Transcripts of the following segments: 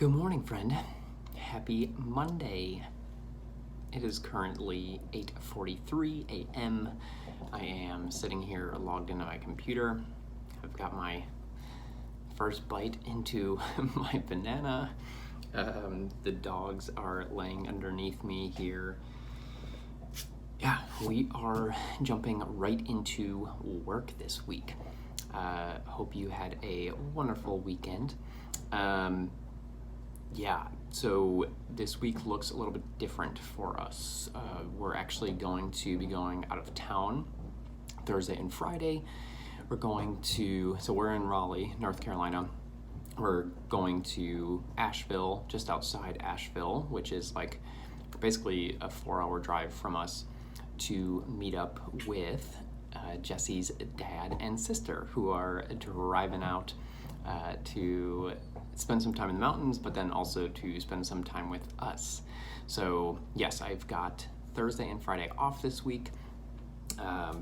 Good morning, friend. Happy Monday. It is currently 8:43 a.m. I am sitting here logged into my computer. I've got my first bite into my banana. The dogs are laying underneath me here. Yeah, we are jumping right into work this week. Hope you had a wonderful weekend. So this week looks a little bit different for us. We're actually going to be going out of town Thursday and Friday. We're in Raleigh, North Carolina. We're going to Asheville, just outside Asheville, which is like basically a 4-hour drive from us, to meet up with Jessie's dad and sister, who are driving out to spend some time in the mountains, but then also to spend some time with us. So yes, I've got Thursday and Friday off this week. I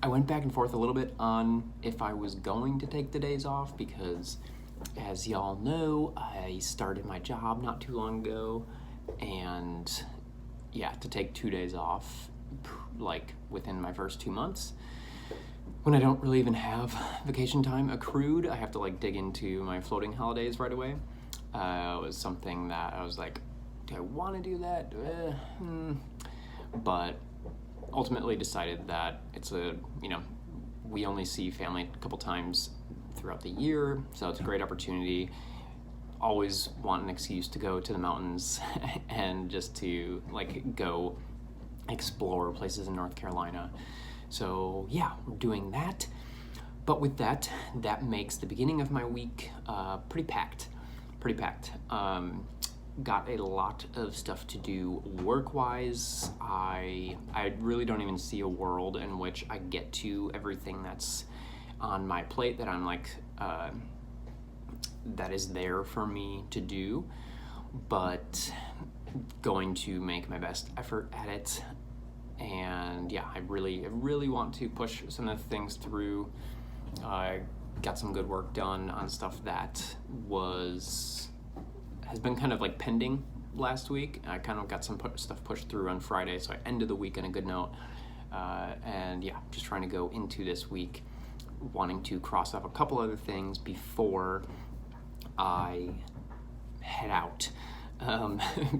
went back and forth a little bit on if I was going to take the days off because, as y'all know, I started my job not too long ago, and to take 2 days off like within my first 2 months, when I don't really even have vacation time accrued, I have to like dig into my floating holidays right away. Was something that I was like, do I want to do that? But ultimately decided that we only see family a couple times throughout the year, so it's a great opportunity. Always want an excuse to go to the mountains and just to like go explore places in North Carolina. So yeah, we're doing that. But with that makes the beginning of my week pretty packed. Got a lot of stuff to do work-wise. I really don't even see a world in which I get to everything that's on my plate that I'm like, that is there for me to do, but going to make my best effort at it. And yeah, I really want to push some of the things through. I got some good work done on stuff that has been kind of like pending last week. I kind of got some stuff pushed through on Friday, so I ended the week on a good note. Just trying to go into this week wanting to cross off a couple other things before I head out,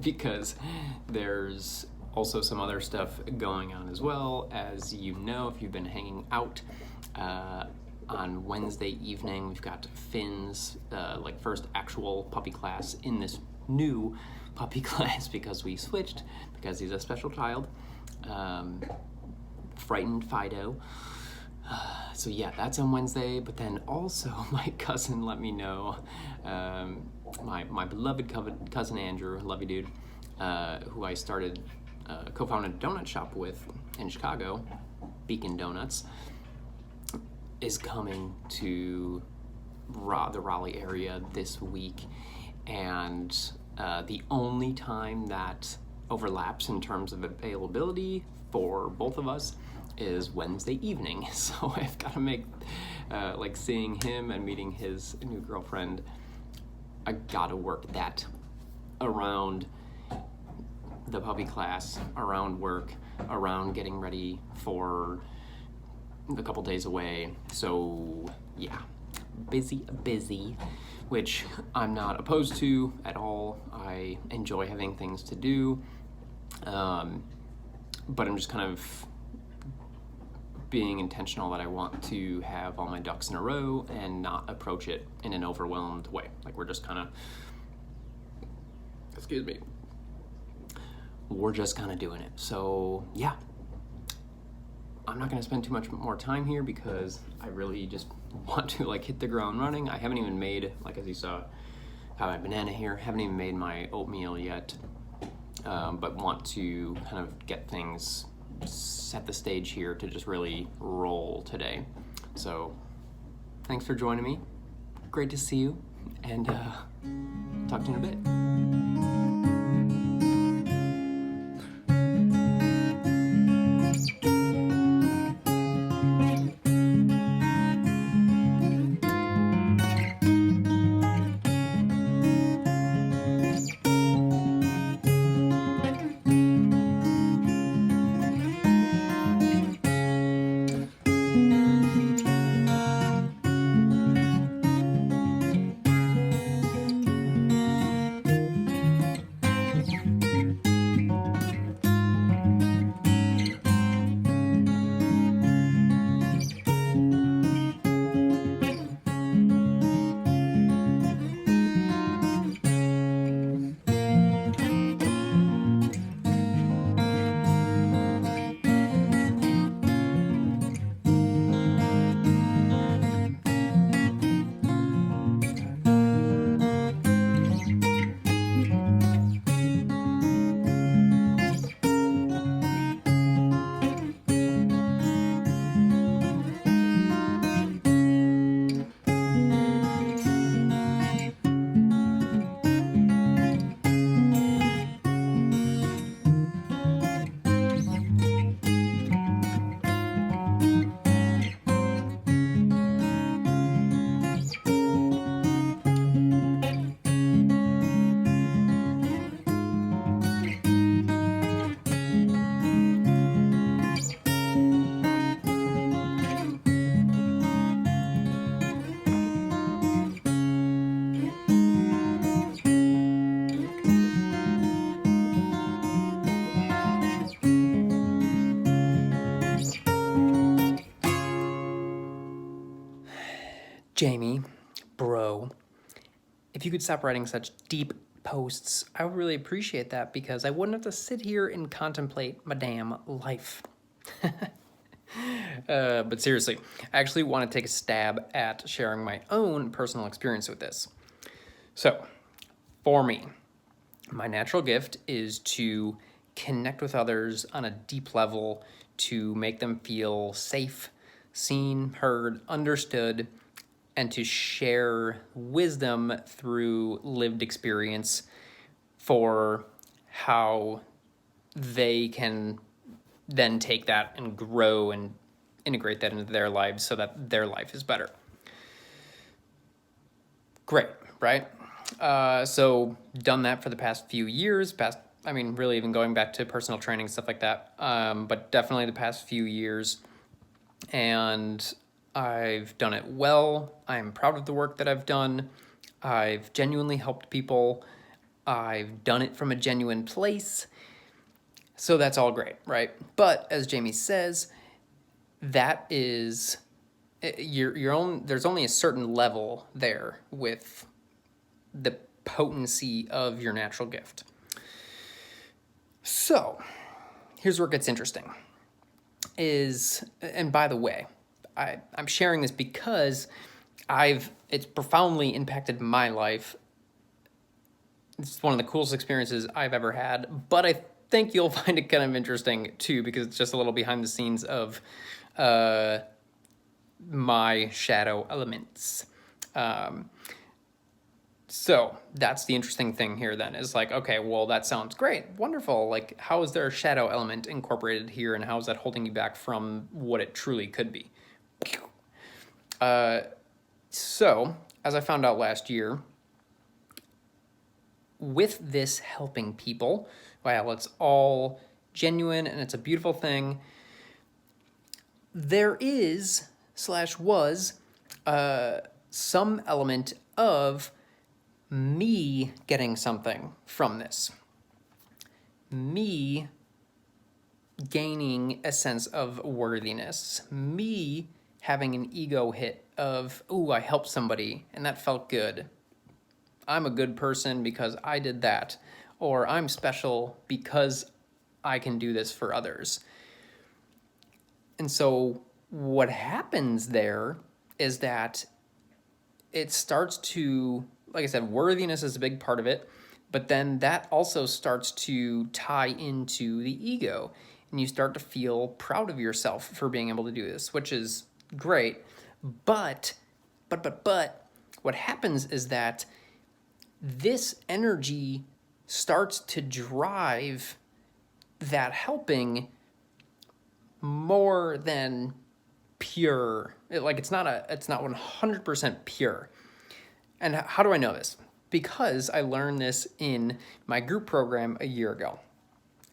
because there's also some other stuff going on as well. As you know, if you've been hanging out, on Wednesday evening, we've got Finn's first actual puppy class in this new puppy class because we switched, because he's a special child. Frightened Fido. So yeah, that's on Wednesday. But then also my cousin let me know, my beloved cousin Andrew, love you dude, who I started co-founded a donut shop with in Chicago, Beacon Donuts, is coming to the Raleigh area this week. And the only time that overlaps in terms of availability for both of us is Wednesday evening. So I've got to make, seeing him and meeting his new girlfriend, I gotta work that around the puppy class, around work, around getting ready for a couple days away. So yeah, busy, which I'm not opposed to at all. I enjoy having things to do, but I'm just kind of being intentional that I want to have all my ducks in a row and not approach it in an overwhelmed way. Like we're just kind of, we're just kind of doing it. So yeah, I'm not going to spend too much more time here because I really just want to hit the ground running. I haven't even made, as you saw, have my banana here, haven't even made my oatmeal yet, but want to kind of get things, set the stage here to just really roll today. So thanks for joining me. Great to see you, and talk to you in a bit. if you could stop writing such deep posts, I would really appreciate that, because I wouldn't have to sit here and contemplate my damn life. But seriously, I actually want to take a stab at sharing my own personal experience with this. So, for me, my natural gift is to connect with others on a deep level, to make them feel safe, seen, heard, understood, and to share wisdom through lived experience for how they can then take that and grow and integrate that into their lives so that their life is better. Great, right? So done that for the past few years, really even going back to personal training, stuff like that. But definitely the past few years, and I've done it well. I'm proud of the work that I've done. I've genuinely helped people. I've done it from a genuine place. So that's all great, right? But as Jamie says, that is your own. There's only a certain level there with the potency of your natural gift. So here's where it gets interesting. And by the way, I'm sharing this because it's profoundly impacted my life. It's one of the coolest experiences I've ever had, but I think you'll find it kind of interesting too, because it's just a little behind the scenes of my shadow elements. So that's the interesting thing here then, is like, okay, well, that sounds great, wonderful. Like, how is there a shadow element incorporated here, and how is that holding you back from what it truly could be? So, as I found out last year, with this helping people, while it's all genuine and it's a beautiful thing, there is / was some element of me getting something from this. Me gaining a sense of worthiness. Me having an ego hit of, ooh, I helped somebody and that felt good. I'm a good person because I did that. Or I'm special because I can do this for others. And so what happens there is that it starts to, like I said, worthiness is a big part of it, but then that also starts to tie into the ego, and you start to feel proud of yourself for being able to do this, which is great. But what happens is that this energy starts to drive that helping more than pure. It's not 100% pure. And how do I know this? Because I learned this in my group program a year ago.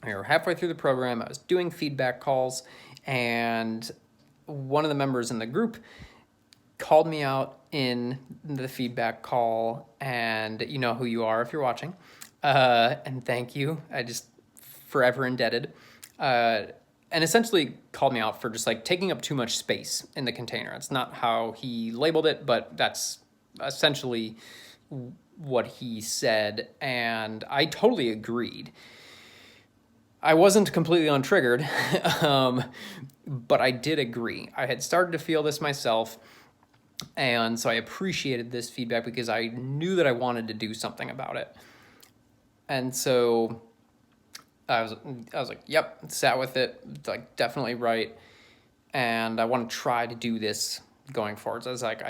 We were halfway through the program. I was doing feedback calls, and one of the members in the group called me out in the feedback call, and you know who you are if you're watching. And thank you. I just forever indebted. And essentially called me out for just like taking up too much space in the container. It's not how he labeled it, but that's essentially what he said, and I totally agreed. I wasn't completely untriggered, but I did agree. I had started to feel this myself, and so I appreciated this feedback because I knew that I wanted to do something about it. And so I was like, yep, sat with it, like definitely right, and I want to try to do this going forward. So I was like,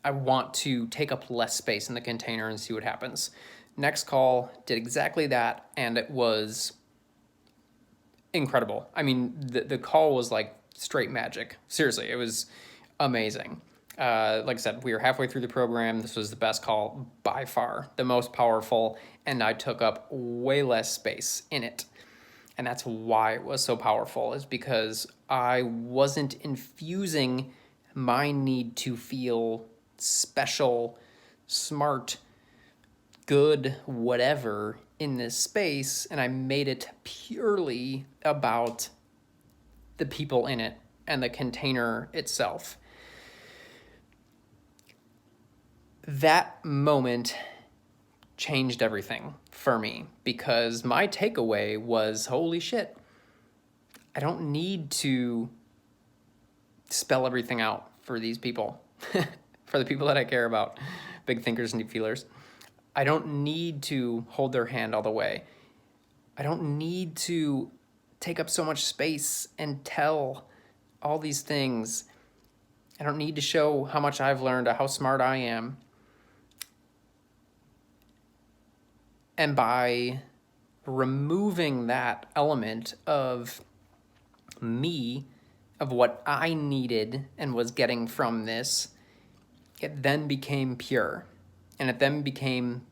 I want to take up less space in the container and see what happens. Next call, did exactly that, and it was incredible. I mean, the call was like straight magic. Seriously, it was amazing. Like I said, we were halfway through the program. This was the best call by far, the most powerful, and I took up way less space in it. And that's why it was so powerful, is because I wasn't infusing my need to feel special, smart, good, whatever in this space, and I made it purely about the people in it and the container itself. that moment changed everything for me, because my takeaway was, holy shit, I don't need to spell everything out for these people, for the people that I care about, big thinkers and deep feelers. I don't need to hold their hand all the way. I don't need to take up so much space and tell all these things. I don't need to show how much I've learned or how smart I am. And by removing that element of me, of what I needed and was getting from this, it then became pure. And it then became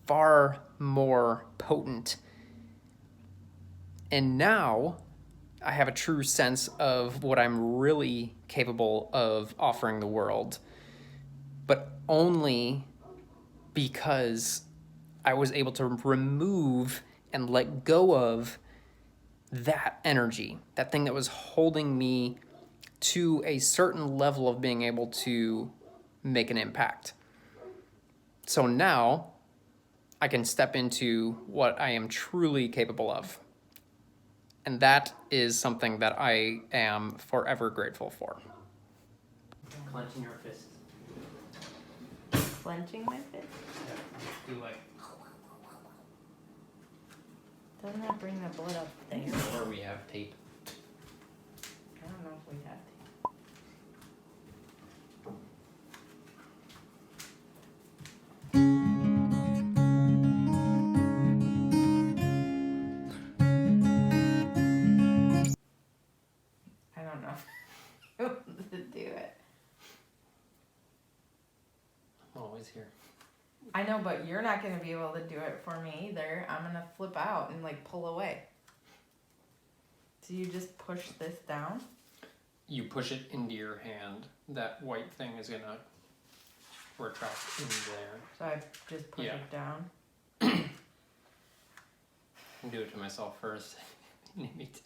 far more potent. And now I have a true sense of what I'm really capable of offering the world, but only because I was able to remove and let go of that energy, that thing that was holding me to a certain level of being able to make an impact. So now I can step into what I am truly capable of. And that is something that I am forever grateful for. Clenching your fist. Clenching my fist? Yeah, do like... Doesn't that bring the blood up there? Or we have tape. I don't know if we have to. I don't know to do it. I'm always here. I know, but you're not going to be able to do it for me either. I'm going to flip out and like pull away. So you just push this down? You push it into your hand. That white thing is going to retract in there. So I just push it down? I do it to myself first. You need me to.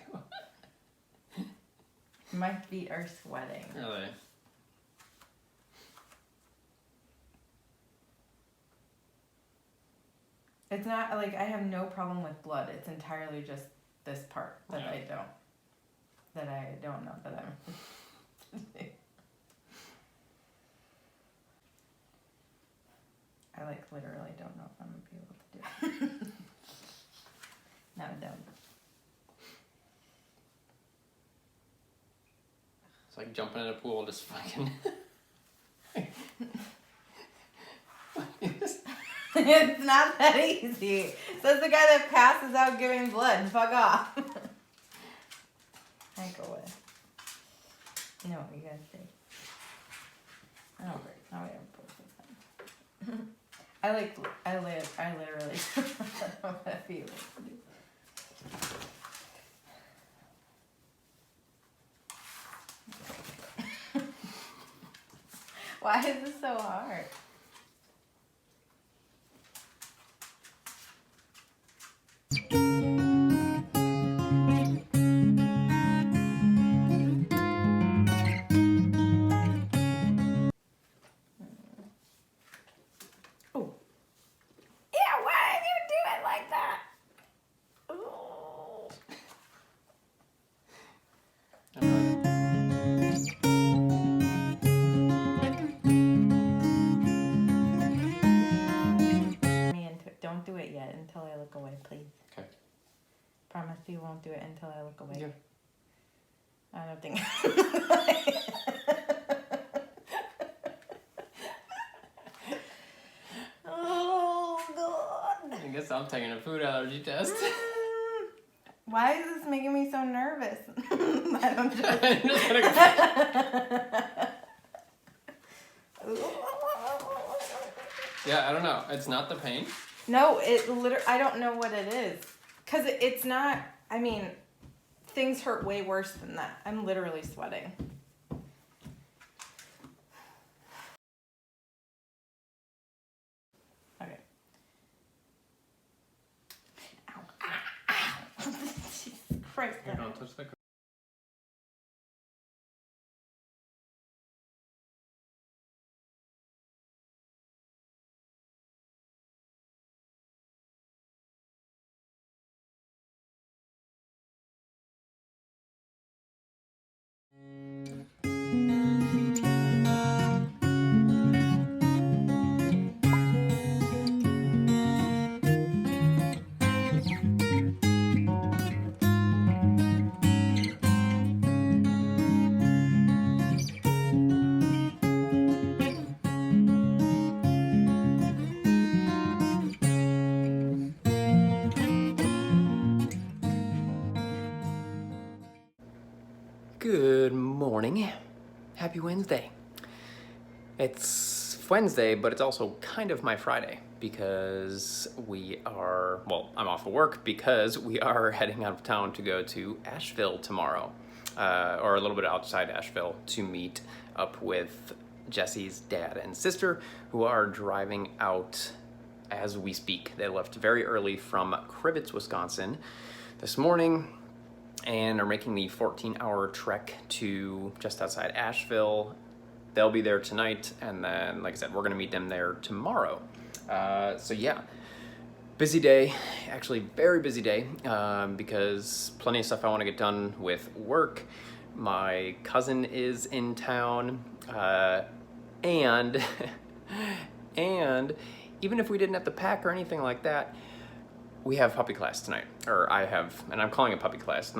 My feet are sweating. Really? It's not like I have no problem with blood. It's entirely just this part that I don't know that I'm. I like literally don't know if I'm gonna be able to do it. Now I don't. It's like jumping in a pool, just fucking. It's not that easy. Says the guy that passes out giving blood. Fuck off. I go away. You know what you guys say. I don't break. Now we have both of them. I literally don't know what I feel. Why is this so hard? Don't do it yet until I look away, please. Okay. Promise you won't do it until I look away. Yeah. I don't think. Oh, God. I guess I'm taking a food allergy test. Why is this making me so nervous? I don't just... I'm just gonna go. Yeah, I don't know. It's not the pain? No, I don't know what it is. Because it's not, I mean, things hurt way worse than that. I'm literally sweating. Okay. Ow. Ow. Jesus Christ. Here, don't touch the Good morning. Happy Wednesday. It's Wednesday, but it's also kind of my Friday because I'm off of work because we are heading out of town to go to Asheville tomorrow, or a little bit outside Asheville to meet up with Jessie's dad and sister, who are driving out as we speak. They left very early from Crivets, Wisconsin this morning and are making the 14-hour trek to just outside Asheville. They'll be there tonight, and then, like I said, we're gonna meet them there tomorrow. So yeah, busy day, actually very busy day, because plenty of stuff I wanna get done with work. My cousin is in town, and even if we didn't have to pack or anything like that, we have puppy class tonight, or I have, and I'm calling it puppy class,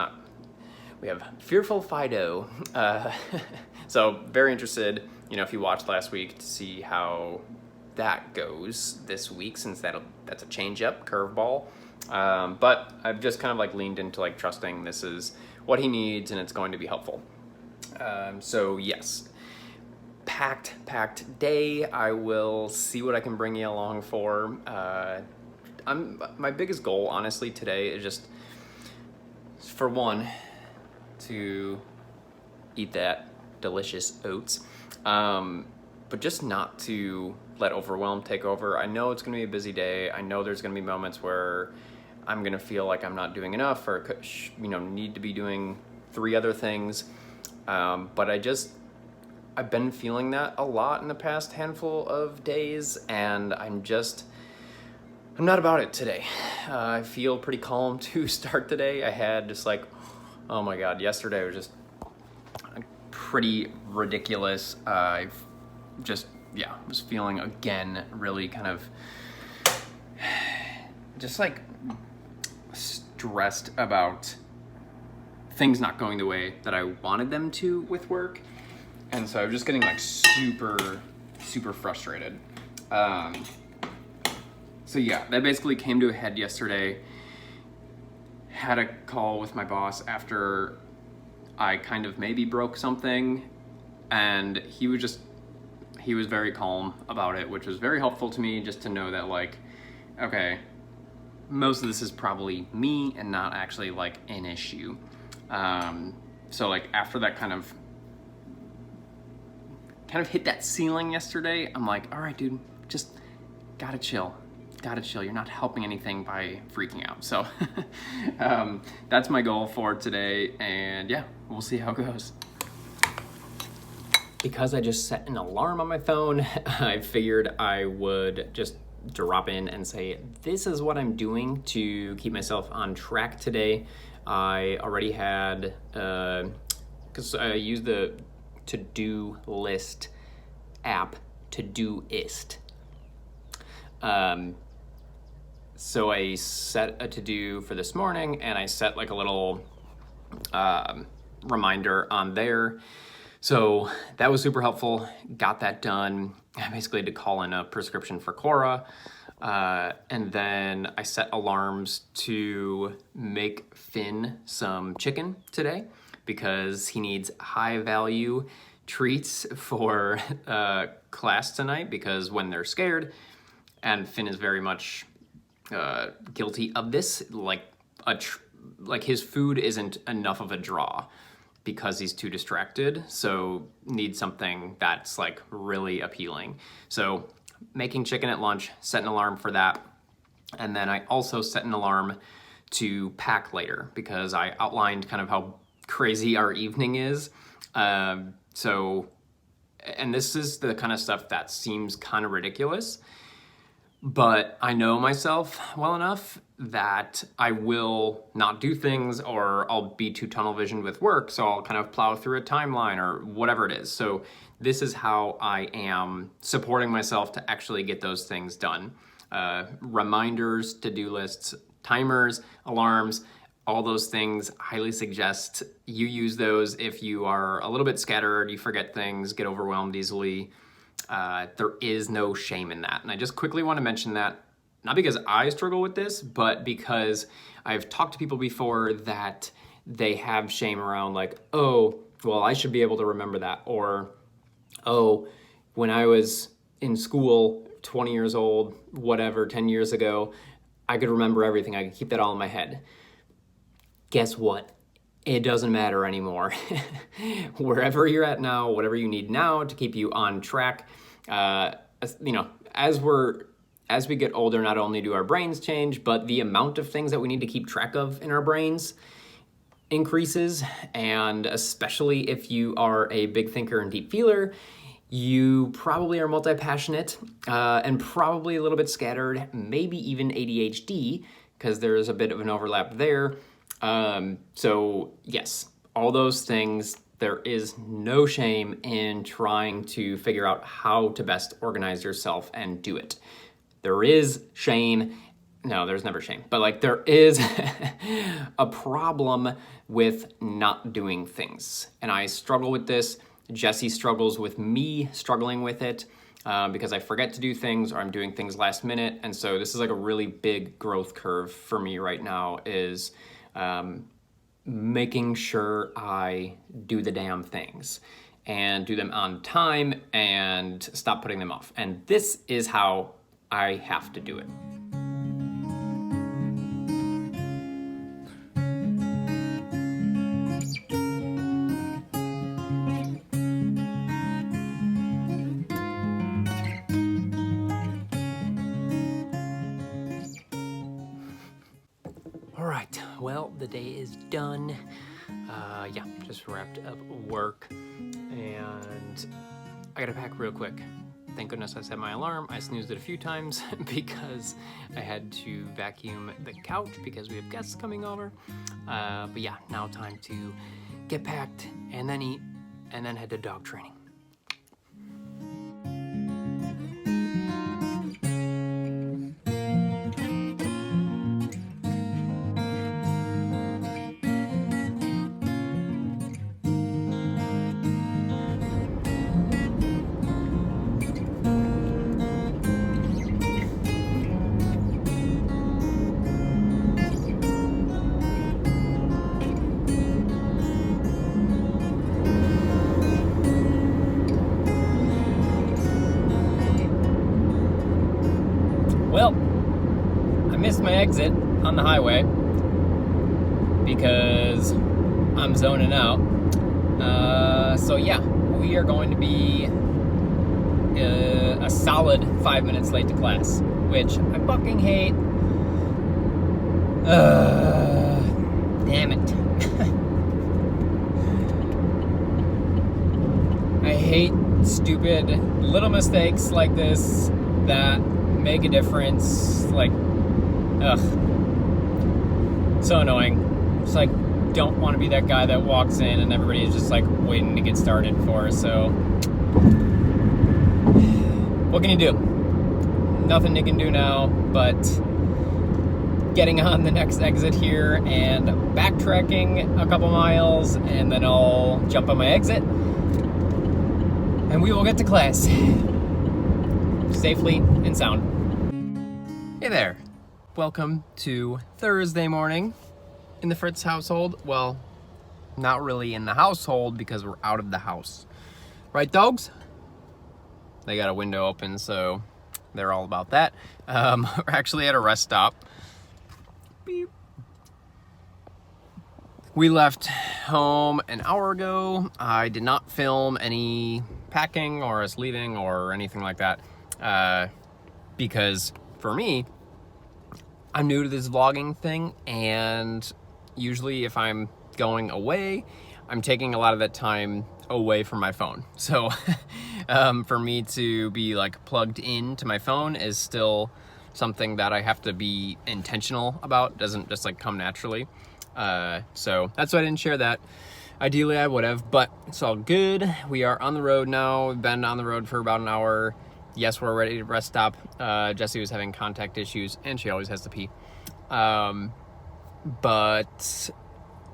we have Fearful Fido. So very interested, if you watched last week, to see how that goes this week, since that's a change-up, curveball. But I've just kind of leaned into trusting this is what he needs and it's going to be helpful. So yes, packed day. I will see what I can bring you along for. My biggest goal, honestly, today is just, for one, to eat that delicious oats, but just not to let overwhelm take over. I know it's going to be a busy day. I know there's going to be moments where I'm going to feel like I'm not doing enough, or need to be doing 3 other things. But I've been feeling that a lot in the past handful of days, and I'm not about it today. I feel pretty calm to start the day. I had oh my God, yesterday was just pretty ridiculous. Was feeling again really kind of just stressed about things not going the way that I wanted them to with work. And so I'm just getting super, super frustrated. So yeah, that basically came to a head yesterday. Had a call with my boss after I kind of maybe broke something, and he was very calm about it, which was very helpful to me, just to know that okay, most of this is probably me and not actually an issue. So after that kind of hit that ceiling yesterday, I'm all right, dude, just gotta chill. You're not helping anything by freaking out. So that's my goal for today, and yeah, we'll see how it goes. Because I just set an alarm on my phone, I figured I would just drop in and say, this is what I'm doing to keep myself on track today. I already had, because I use the to-do list app, Todoist. So I set a to-do for this morning, and I set a little reminder on there. So that was super helpful. Got that done. I basically had to call in a prescription for Cora. And then I set alarms to make Finn some chicken today, because he needs high value treats for class tonight, because when they're scared, and Finn is very much guilty of this, his food isn't enough of a draw because he's too distracted, so needs something that's really appealing. So making chicken at lunch, set an alarm for that, and then I also set an alarm to pack later, because I outlined kind of how crazy our evening is. And this is the kind of stuff that seems kind of ridiculous, but I know myself well enough that I will not do things, or I'll be too tunnel visioned with work, so I'll kind of plow through a timeline or whatever it is. So this is how I am supporting myself to actually get those things done. Reminders, to-do lists, timers, alarms, all those things. Highly suggest you use those if you are a little bit scattered, you forget things, get overwhelmed easily. There is no shame in that. And I just quickly want to mention that, not because I struggle with this, but because I've talked to people before that they have shame around well, I should be able to remember that. Or, oh, when I was in school, 20 years old, whatever, 10 years ago, I could remember everything. I could keep that all in my head. Guess what? It doesn't matter anymore. Wherever you're at now, whatever you need now to keep you on track, you know, as we get older, not only do our brains change, but the amount of things that we need to keep track of in our brains increases. And especially if you are a big thinker and deep feeler, you probably are multi-passionate and probably a little bit scattered, maybe even ADHD, because there is a bit of an overlap there. So yes, all those things, there is no shame in trying to figure out how to best organize yourself and do it. There is shame. No, there's never shame, but like there is a problem with not doing things. And I struggle with this. Jessie struggles with me struggling with it because I forget to do things or I'm doing things last minute. And so this is like a really big growth curve for me right now is making sure I do the damn things and do them on time and stop putting them off. And this is how I have to do it. All right, well, the day is done. Yeah, just wrapped up work and I gotta pack real quick. Thank goodness I set my alarm. I snoozed it a few times because I had to vacuum the couch because we have guests coming over. But yeah, now time to get packed and then eat and then head to dog training. Well, I missed my exit on the highway because I'm zoning out. So yeah, we are going to be a solid 5 minutes late to class, which I fucking hate. Damn it. I hate stupid little mistakes like this that make a difference. Like, ugh, so annoying. Just like, don't want to be that guy that walks in and everybody is just like waiting to get started for. So what can you do? Nothing you can do now but getting on the next exit here and backtracking a couple miles, and then I'll jump on my exit and we will get to class safely and sound. Hey there, welcome to Thursday morning in the Fritz household. Well, not really in the household because we're out of the house. Right, dogs? They got a window open, so they're all about that. We're actually at a rest stop. Beep. We left home an hour ago. I did not film any packing or us leaving or anything like that because for me, I'm new to this vlogging thing, and usually if I'm going away, I'm taking a lot of that time away from my phone. So for me to be like plugged into my phone is still something that I have to be intentional about. It doesn't just like come naturally. So that's why I didn't share that. Ideally I would have, but it's all good. We are on the road now. We've been on the road for about an hour. Yes, we're ready to rest stop. Jessie was having contact issues and she always has to pee. But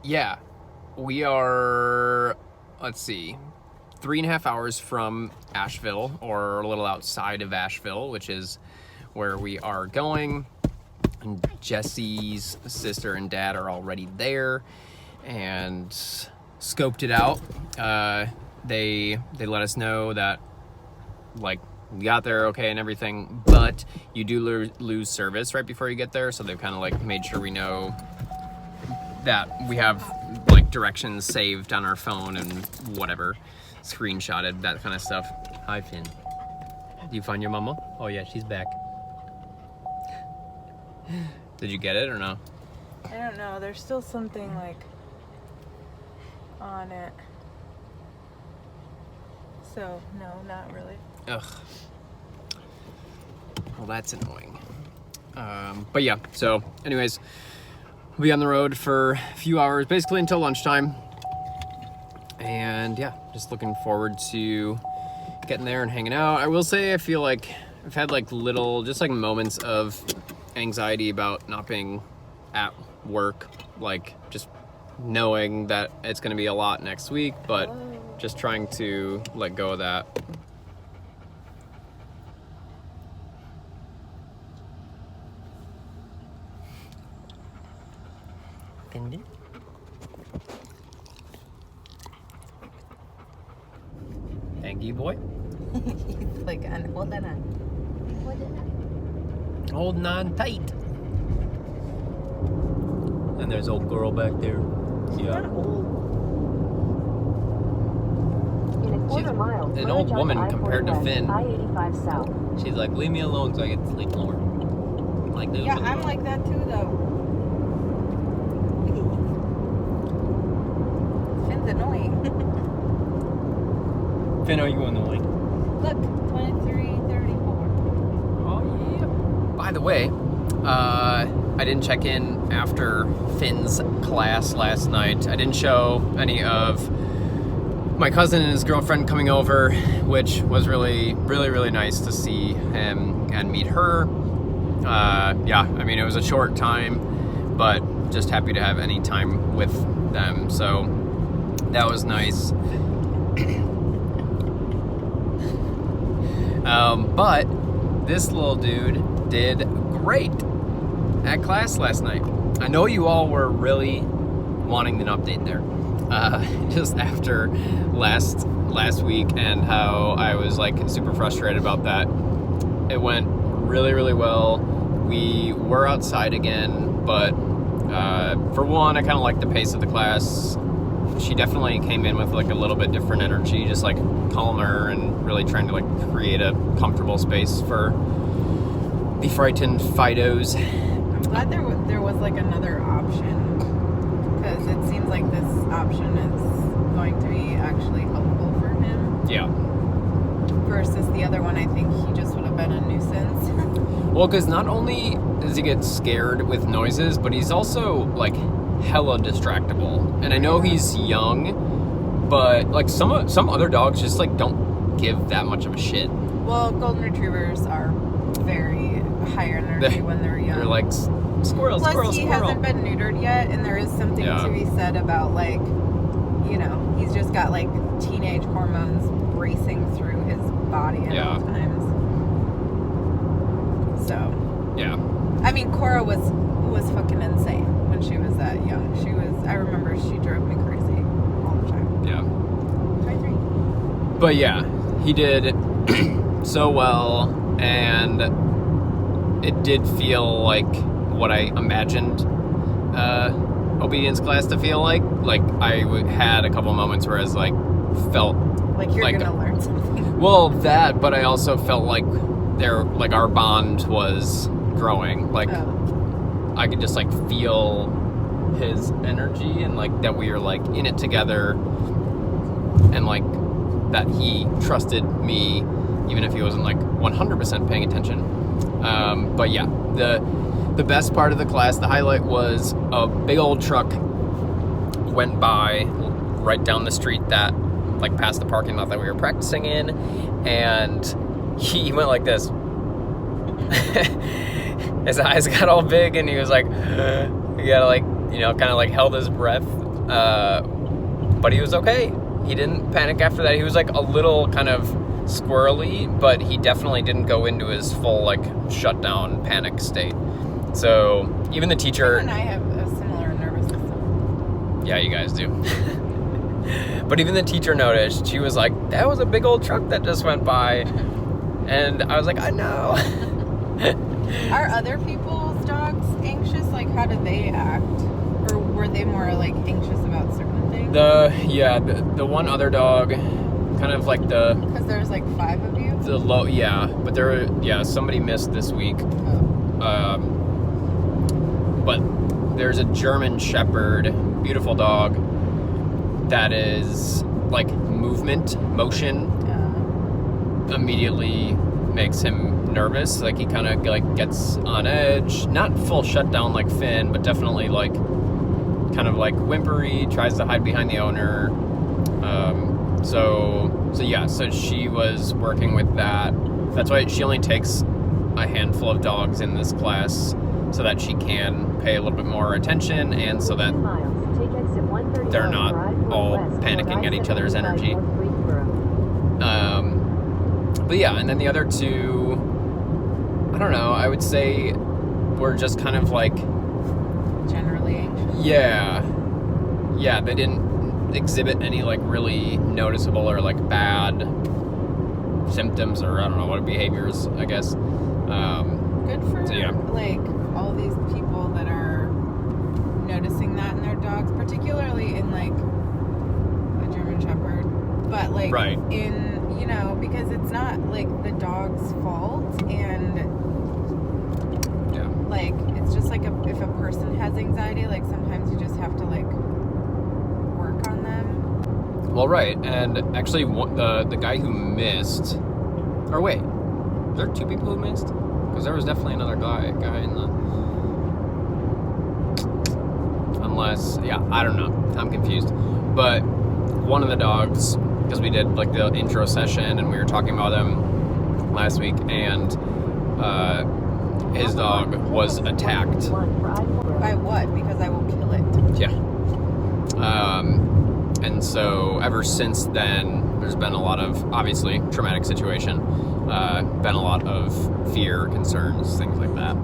yeah, we are, let's see, 3.5 hours from Asheville, or a little outside of Asheville, which is where we are going. And Jessie's sister and dad are already there. And scoped it out. They let us know that like we got there okay and everything, but you do lose service right before you get there. So they've kind of like made sure we know that we have like directions saved on our phone and whatever, screenshotted, that kind of stuff. Hi, Finn. Did you find your mama? Oh yeah, she's back. Did you get it or no? I don't know. There's still something like on it. So no, not really. Ugh. Well, that's annoying. But yeah, so anyways, we'll be on the road for a few hours, basically until lunchtime. And yeah, just looking forward to getting there and hanging out. I will say I feel like I've had like little, just like moments of anxiety about not being at work, like just knowing that it's going to be a lot next week, but just trying to let go of that. Thank you, boy. He's like, hold that on. Holding on tight. And there's old girl back there. Yeah. She's an old woman compared to Finn. She's like, leave me alone so I get to sleep more. Like, yeah, I'm like that too, though. Finn's annoying. Finn, are you annoying? Look, 23:34. Oh, yeah. By the way, I didn't check in after Finn's class last night. I didn't show any of my cousin and his girlfriend coming over, which was really, really, really nice to see him and meet her. Yeah, I mean, it was a short time, but just happy to have any time with them. So that was nice. But this little dude did great at class last night. I know you all were really wanting an update there. Just after last week and how I was like super frustrated about that. It went really, really well. We were outside again, but for one, I kind of liked the pace of the class. She definitely came in with like a little bit different energy, just like calmer and really trying to like create a comfortable space for the frightened Fidos. I'm glad there was like another option, because it seems like this option is going to be actually helpful for him. Yeah. Versus the other one, I think he just would have been a nuisance. Well, because not only does he get scared with noises, but he's also like hella distractible. And I know he's young, but like some other dogs just like don't give that much of a shit. Well, golden retrievers are very high energy when they're young. They're like squirrel. Plus, he hasn't been neutered yet, and there is something to be said about like, you know, he's just got like teenage hormones racing through his body at all times. So. Yeah. I mean, Cora was fucking insane when she was that young. I remember she drove me crazy all the time. Yeah. 23. But yeah, he did so well, and it did feel like what I imagined obedience class to feel like. Like I had a couple moments where I was like, felt like you're gonna learn something. Well, that, but I also felt like our bond was growing. Like I could just like feel his energy and like that we were like in it together, and like that he trusted me even if he wasn't like 100% paying attention. But yeah, the best part of the class, the highlight, was a big old truck went by right down the street that like past the parking lot that we were practicing in, and he went like this. His eyes got all big and he was like, he got like, you know, kind of like held his breath, but he was okay. He didn't panic after that. He was like a little kind of squirrely, but he definitely didn't go into his full like shutdown panic state. So even the teacher. You and I have a similar nervous system. Yeah, you guys do. But even the teacher noticed. She was like, that was a big old truck that just went by. And I was like, I know. Are other people's dogs anxious? Like, how do they act? Or were they more, like, anxious about certain things? The one other dog, kind of like the... Because there's, like, 5 of you? But somebody missed this week. Oh. But there's a German Shepherd, beautiful dog, that is, like, motion immediately makes him nervous. Like, he kind of, like, gets on edge. Not full shutdown like Finn, but definitely, like, kind of, like, whimpery, tries to hide behind the owner. So she was working with that. That's why she only takes a handful of dogs in this class, so that she can pay a little bit more attention, and so that they're not all panicking at each other's energy. But yeah, and then the other two, I don't know, I would say were just kind of like... Generally anxious? Yeah, they didn't exhibit any, like, really noticeable or, like, bad symptoms, or I don't know what behaviors, I guess. Good for, yeah. Like, all these people that are noticing that in their dogs, particularly in, like, a German Shepherd, but, like, right. in, you know, because it's not, like, the dog's fault, and, yeah, like, it's just, like, if a person has anxiety, like, sometimes you just have to, like, work on them. Well, right, and actually, the guy who missed, or wait, were there 2 people who missed? Because there was definitely another guy in the... Unless, I don't know. I'm confused. But one of the dogs, because we did, like, the intro session, and we were talking about him last week, and his dog was attacked. By what? Because I will kill it. Yeah. And so ever since then, there's been a lot of, obviously, traumatic situation, been a lot of fear, concerns, things like that.